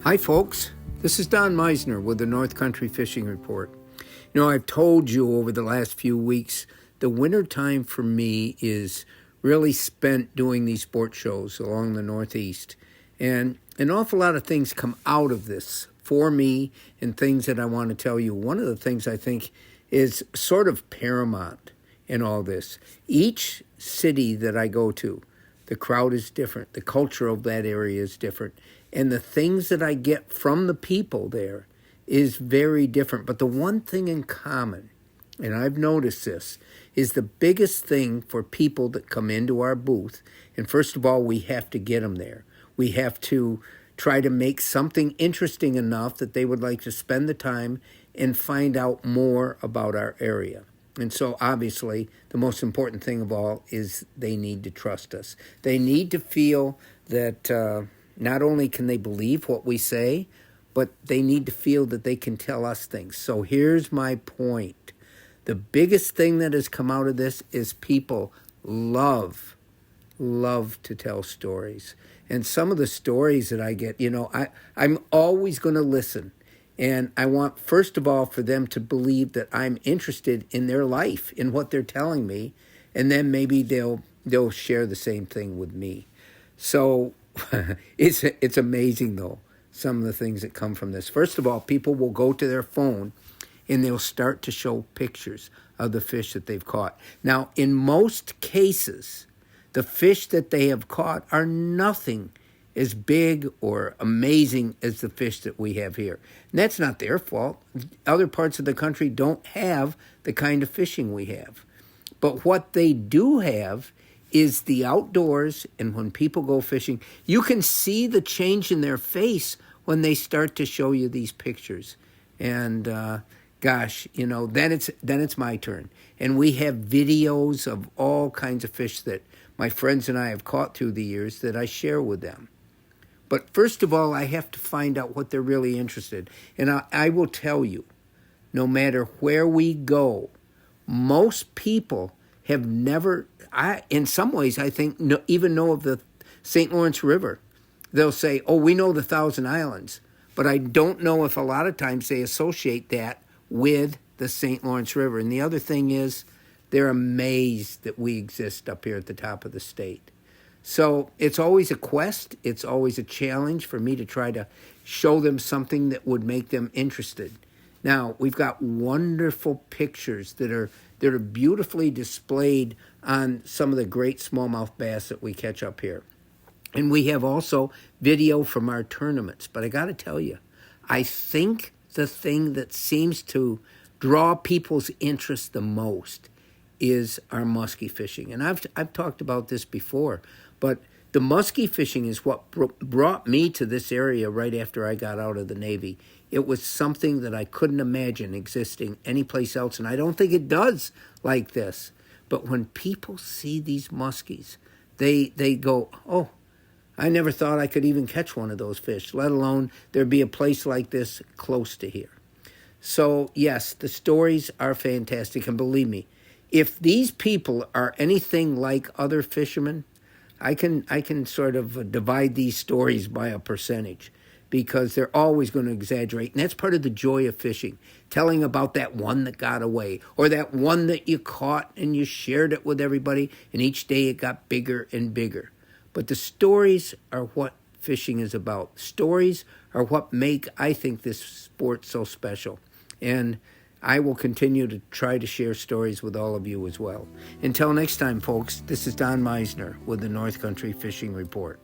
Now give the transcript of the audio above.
Hi, folks. This is Don Meissner with the North Country Fishing Report. You know, I've told you over the last few weeks, the winter time for me is really spent doing these sport shows along the Northeast. And an awful lot of things come out of this for me and things that I want to tell you. One of the things I think is sort of paramount in all this. Each city that I go to, the crowd is different. The culture of that area is different. And the things that I get from the people there is very different. But the one thing in common, and I've noticed this, is the biggest thing for people that come into our booth. And first of all, we have to get them there. We have to try to make something interesting enough that they would like to spend the time and find out more about our area. And so obviously, the most important thing of all is they need to trust us. They need to feel that not only can they believe what we say, but they need to feel that they can tell us things. So here's my point. The biggest thing that has come out of this is people love to tell stories. And some of the stories that I get, I'm always going to listen. And I want, first of all, for them to believe that I'm interested in their life, in what they're telling me, and then maybe they'll share the same thing with me. So it's amazing, though, some of the things that come from this. First of all, people will go to their phone and they'll start to show pictures of the fish that they've caught. Now, in most cases, the fish that they have caught are nothing as big or amazing as the fish that we have here. And that's not their fault. Other parts of the country don't have the kind of fishing we have. But what they do have is the outdoors, and when people go fishing, you can see the change in their face when they start to show you these pictures. And then it's my turn. And we have videos of all kinds of fish that my friends and I have caught through the years that I share with them. But first of all, I have to find out what they're really interested in. And I will tell you, no matter where we go, most people have never, in some ways, I think, even know of the St. Lawrence River. They'll say, oh, we know the Thousand Islands. But I don't know if a lot of times they associate that with the St. Lawrence River. And the other thing is, they're amazed that we exist up here at the top of the state. So it's always a quest. It's always a challenge for me to try to show them something that would make them interested. Now, we've got wonderful pictures that are beautifully displayed on some of the great smallmouth bass that we catch up here. And we have also video from our tournaments. But I got to tell you, I think the thing that seems to draw people's interest the most is our muskie fishing. And I've talked about this before, but the muskie fishing is what brought me to this area right after I got out of the Navy. It was something that I couldn't imagine existing anyplace else, and I don't think it does like this. But when people see these muskies, they go, oh, I never thought I could even catch one of those fish, let alone there'd be a place like this close to here. So, yes, the stories are fantastic, and believe me, if these people are anything like other fishermen, I can sort of divide these stories by a percentage because they're always going to exaggerate. And that's part of the joy of fishing, telling about that one that got away or that one that you caught and you shared it with everybody, and each day it got bigger and bigger. But the stories are what fishing is about. Stories are what make, I think, this sport so special. And I will continue to try to share stories with all of you as well. Until next time, folks, this is Don Meissner with the North Country Fishing Report.